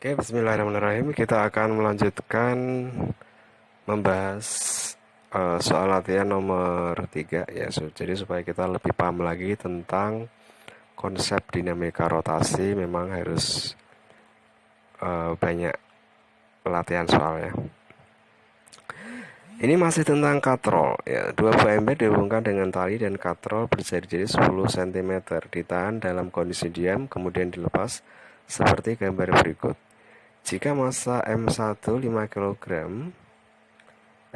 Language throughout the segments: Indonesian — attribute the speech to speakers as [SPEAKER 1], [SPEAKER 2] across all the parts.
[SPEAKER 1] Oke, bismillahirrahmanirrahim. Kita akan melanjutkan membahas soal latihan nomor 3 ya. Jadi supaya kita lebih paham lagi tentang konsep dinamika rotasi, memang harus banyak latihan soalnya. Ini masih tentang katrol ya. Dua buah ember dihubungkan dengan tali dan katrol berjari-jari 10 cm, ditahan dalam kondisi diam kemudian dilepas seperti gambar berikut. Jika massa M1 5 kg,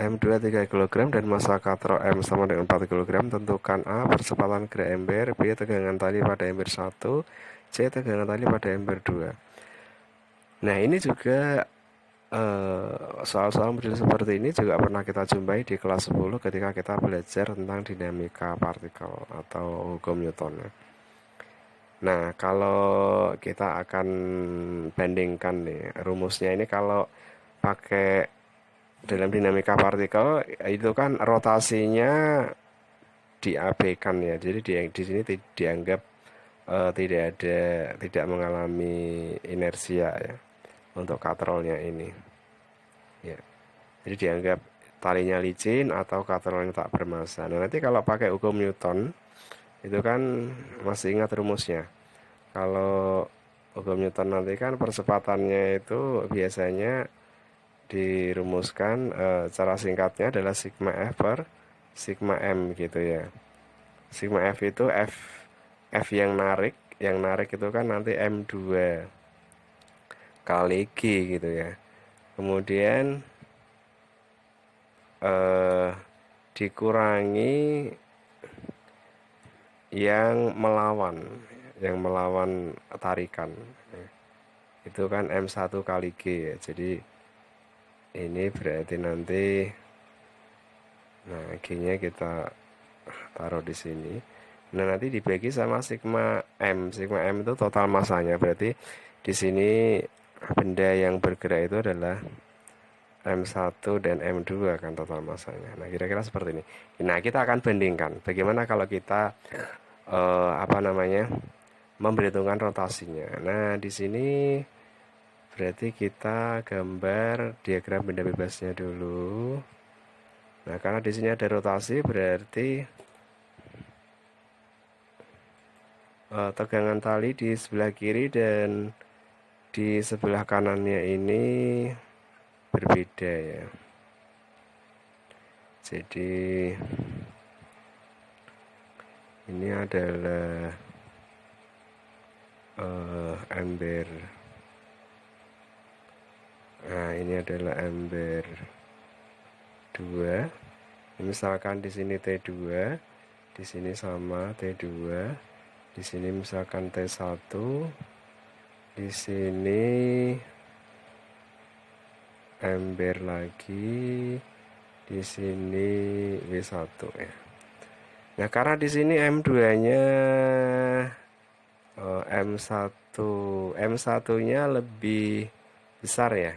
[SPEAKER 1] M2 3 kg, dan massa katrol M sama dengan 4 kg, tentukan A. Percepatan gerak ember, B. Tegangan tali pada ember 1, C. Tegangan tali pada ember 2. Nah, ini juga soal-soal model seperti ini juga pernah kita jumpai di kelas 10 ketika kita belajar tentang dinamika partikel atau hukum Newton. Nah, kalau kita akan bandingkan nih rumusnya ini, kalau pakai dalam dinamika partikel itu kan rotasinya diabaikan ya. Jadi di sini dianggap tidak mengalami inersia ya untuk katrolnya ini. Ya. Jadi dianggap talinya licin atau katrolnya tak bermassa. Nah, nanti kalau pakai hukum Newton itu kan masih ingat rumusnya. Kalau hukum Newton nanti kan percepatannya itu biasanya dirumuskan cara singkatnya adalah sigma F per sigma M gitu ya. Sigma F itu F yang narik itu kan nanti M2 kali G gitu ya. Kemudian eh, dikurangi yang melawan tarikan. Itu kan M1 kali G ya. Jadi ini berarti nanti, nah, G-nya kita taruh di sini. Nah, nanti dibagi sama sigma M. Sigma M itu total masanya. Berarti di sini benda yang bergerak itu adalah M1 dan M2 kan total masanya. Nah, kira-kira seperti ini. Nah, kita akan bandingkan bagaimana kalau kita memperhitungkan rotasinya. Nah, di sini berarti kita gambar diagram benda bebasnya dulu. Nah, karena di sini ada rotasi, berarti tegangan tali di sebelah kiri dan di sebelah kanannya ini berbeda ya. Jadi ini adalah ember. Nah, ini adalah ember 2. Misalkan di sini T2, di sini sama T2, di sini misalkan T1, di sini ember lagi, di sini W1 ya. Nah, karena di sini M2-nya M1-nya lebih besar ya.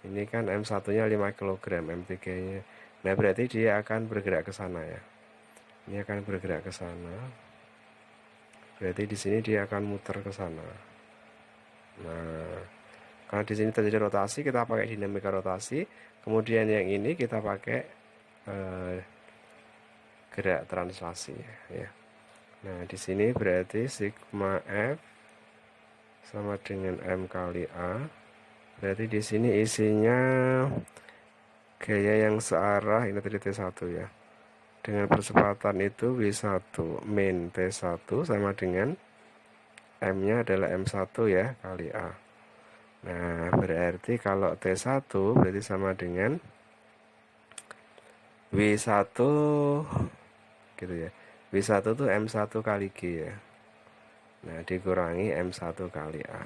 [SPEAKER 1] Ini kan M1-nya 5 kg, M3-nya. Nah, berarti dia akan bergerak ke sana ya. Ini akan bergerak ke sana. Berarti di sini dia akan muter ke sana. Nah, karena di sini terjadi rotasi, kita pakai dinamika rotasi. Kemudian yang ini kita pakai gerak translasi ya. Nah, di sini berarti sigma F sama dengan M kali A. Berarti di sini isinya gaya yang searah, ini tadi T1 ya. Dengan percepatan itu W1 min T1 sama dengan M-nya adalah M1 ya kali A. Nah, berarti kalau T1 berarti sama dengan W1 gitu ya. W1 tuh M1 kali G ya. Nah, dikurangi M1 kali A.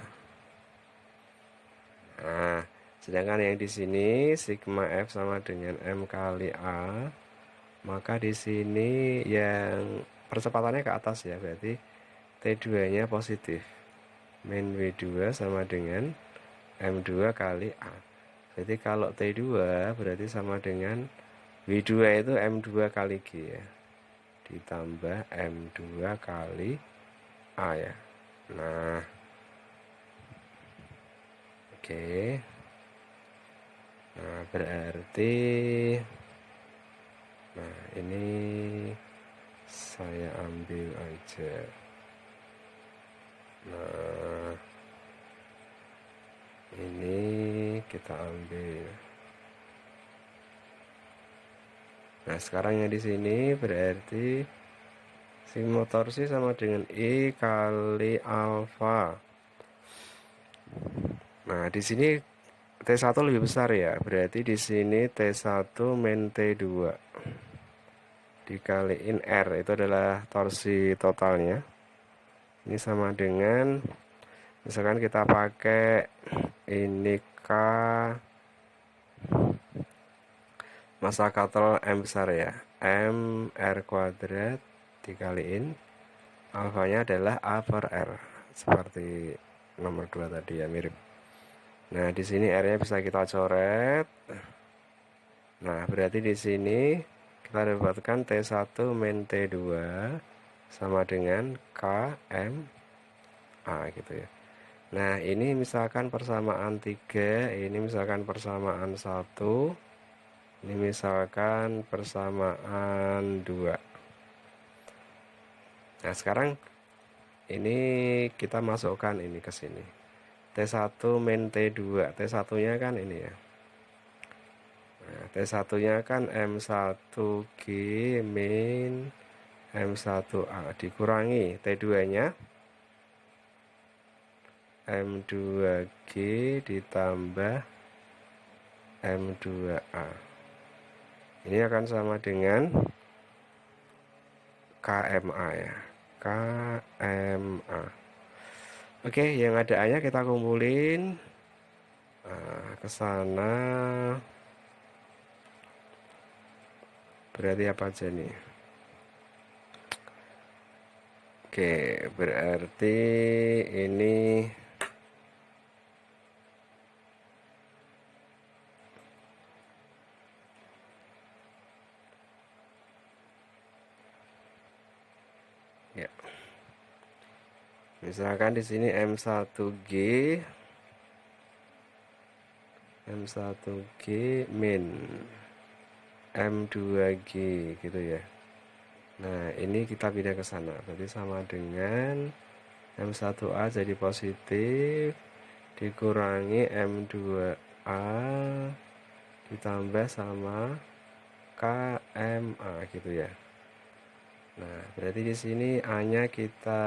[SPEAKER 1] Nah, sedangkan yang di sini sigma F sama dengan M kali A, maka di sini yang percepatannya ke atas ya, berarti T2-nya positif. Min W2 sama dengan M2 kali A. Jadi kalau T2 berarti sama dengan W2 itu M2 kali G ya. Ditambah M2 kali A ya. Nah, Oke. Nah, berarti ini saya ambil aja. Nah, ini kita ambil. Nah, sekarang yang di sini berarti sigma torsi sama dengan I kali alfa. Nah, di sini T1 lebih besar ya. Berarti di sini T1 min T2 dikaliin R, itu adalah torsi totalnya. Ini sama dengan, misalkan kita pakai ini K, masa katrol M besar ya, M R kuadrat dikaliin alfanya adalah A per R, seperti nomor 2 tadi ya, mirip. Nah, di sini R-nya bisa kita coret. Nah, berarti di sini kita dapatkan T1 min T2 sama dengan KM A gitu ya. Nah, ini misalkan persamaan 3, ini misalkan persamaan 1, ini misalkan persamaan 2. Nah, sekarang ini kita masukkan ini ke sini. T1 min T2. T1-nya kan ini ya. Nah, T1-nya kan M1G min M1A dikurangi T2-nya M2G ditambah M2A. Ini akan sama dengan KMA ya. KMA. Oke, yang ada A-nya kita kumpulin. Nah, ke sana. Berarti apa aja nih? Oke, berarti ini ya. Misalkan di sini M1G min M2G gitu ya. Nah, ini kita pindah ke sana. Berarti sama dengan M1A jadi positif dikurangi M2A ditambah sama KMA gitu ya. Nah, berarti di sini A-nya kita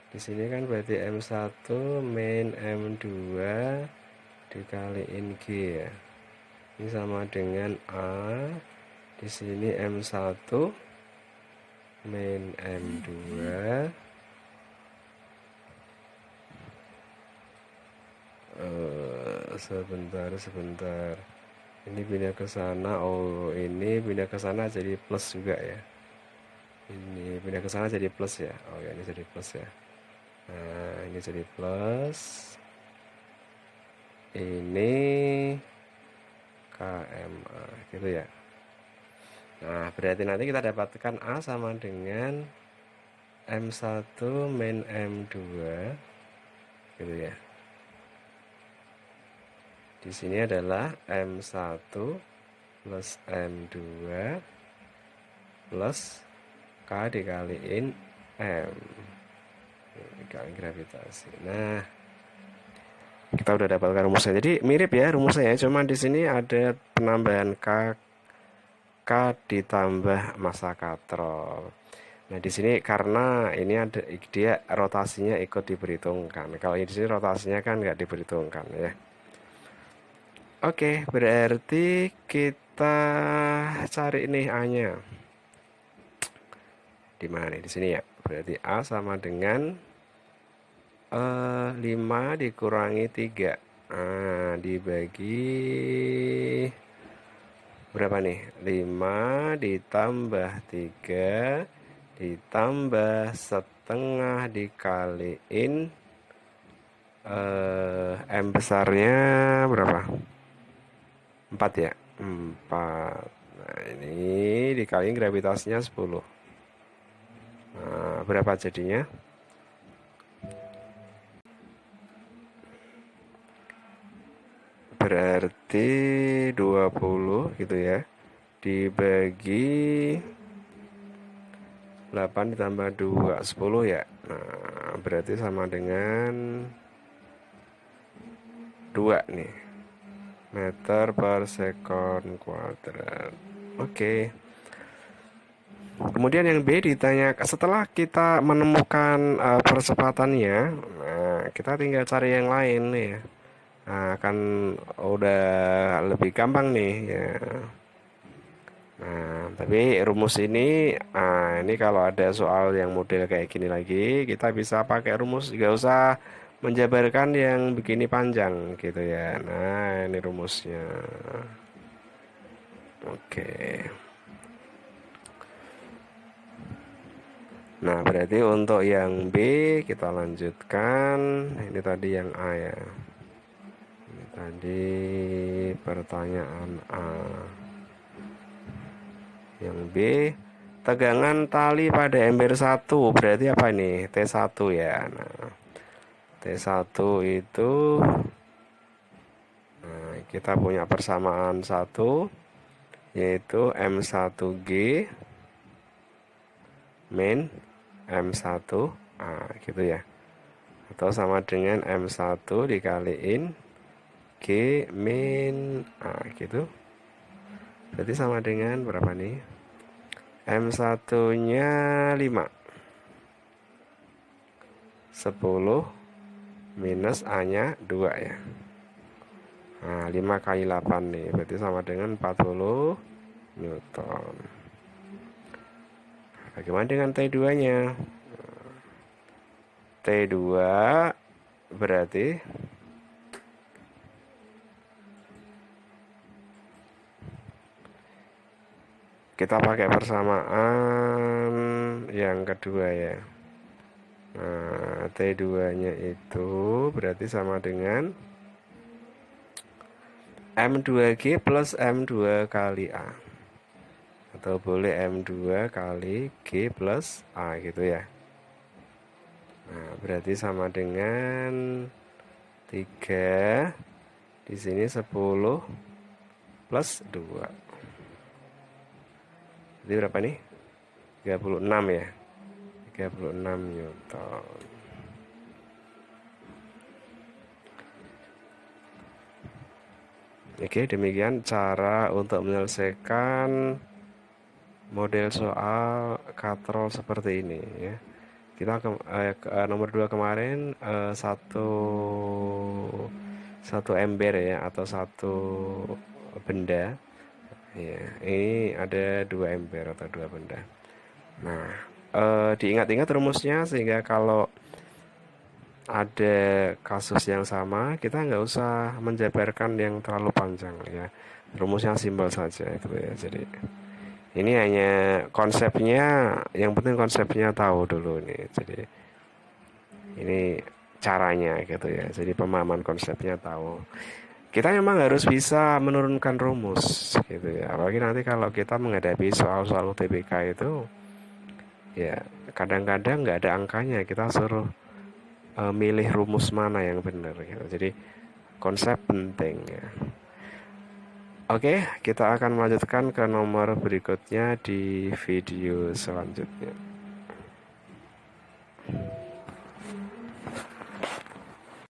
[SPEAKER 1] di sini kan berarti M1 min M2 dikaliin G ya. Ini sama dengan A. Di sini M1 min M2 sebentar. Ini pindah ke sana. Oh, ini pindah ke sana jadi plus juga ya. Ini pindah ke sana jadi plus ya. Oh ya, ini jadi plus ya. Nah, ini jadi plus. Ini KMA gitu ya. Nah, berarti nanti kita dapatkan A sama dengan M1 min M2 gitu ya. Di sini adalah M1 plus M2 plus K dikaliin M dikali gravitasi. Nah, kita udah dapatkan rumusnya. Jadi mirip ya rumusnya ya, cuma di sini ada penambahan K ditambah massa katrol. Nah, di sini karena ini ada dia rotasinya ikut diperhitungkan. Kalau di sini rotasinya kan nggak diperhitungkan ya. Oke, berarti kita cari nih A-nya. Di mana nih? Di sini ya. Berarti A sama dengan 5 dikurangi 3. Nah, dibagi berapa nih? 5 ditambah 3 ditambah setengah dikaliin M besarnya berapa? 4 ya? 4. Nah, ini dikaliin gravitasinya 10. Nah, berapa jadinya? berarti 20 gitu ya, dibagi 8 ditambah 2, 10 ya. Nah, berarti sama dengan 2 nih, meter per sekon kuadrat. Oke. Kemudian yang B ditanya, setelah kita menemukan percepatannya, nah kita tinggal cari yang lain nih ya. Nah, kan udah lebih gampang nih ya. Nah, tapi rumus ini kalau ada soal yang model kayak gini lagi, kita bisa pakai rumus, nggak usah menjabarkan yang begini panjang gitu ya. Nah, ini rumusnya. Oke. Nah, berarti untuk yang B kita lanjutkan. Ini tadi yang A ya. Ini tadi pertanyaan A. Yang B, tegangan tali pada ember 1 berarti apa nih? T1 ya. Nah, T1 itu kita punya persamaan 1 yaitu M1G min M1 A gitu ya. Atau sama dengan M1 dikaliin G min A gitu. Berarti sama dengan berapa nih? M1 nya 5, 10 minus A nya 2 ya. Nah, 5 kali 8 nih, berarti sama dengan 40 Newton. Bagaimana dengan T2 nya? T2 berarti kita pakai persamaan yang kedua ya. Nah, T2 nya itu berarti sama dengan M2G plus M2 kali A, atau boleh M2 kali G plus A gitu ya. Nah, berarti sama dengan 3, di sini 10 plus 2. Jadi berapa nih? 36 ya. 36 Newton. Oke, demikian cara untuk menyelesaikan model soal katrol seperti ini ya. Kita nomor 2 kemarin satu ember ya, atau satu benda ya. Ini ada 2 ember atau 2 benda. Nah, diingat-ingat rumusnya sehingga kalau ada kasus yang sama kita nggak usah menjabarkan yang terlalu panjang ya, rumusnya simpel saja gitu ya. Jadi ini hanya konsepnya, yang penting konsepnya tahu dulu nih. Jadi ini caranya gitu ya, jadi pemahaman konsepnya tahu. Kita memang harus bisa menurunkan rumus gitu ya, apalagi nanti kalau kita menghadapi soal-soal UTBK itu ya kadang-kadang nggak ada angkanya, kita suruh milih rumus mana yang benar gitu. Jadi konsep penting ya. Oke, kita akan melanjutkan ke nomor berikutnya di video selanjutnya.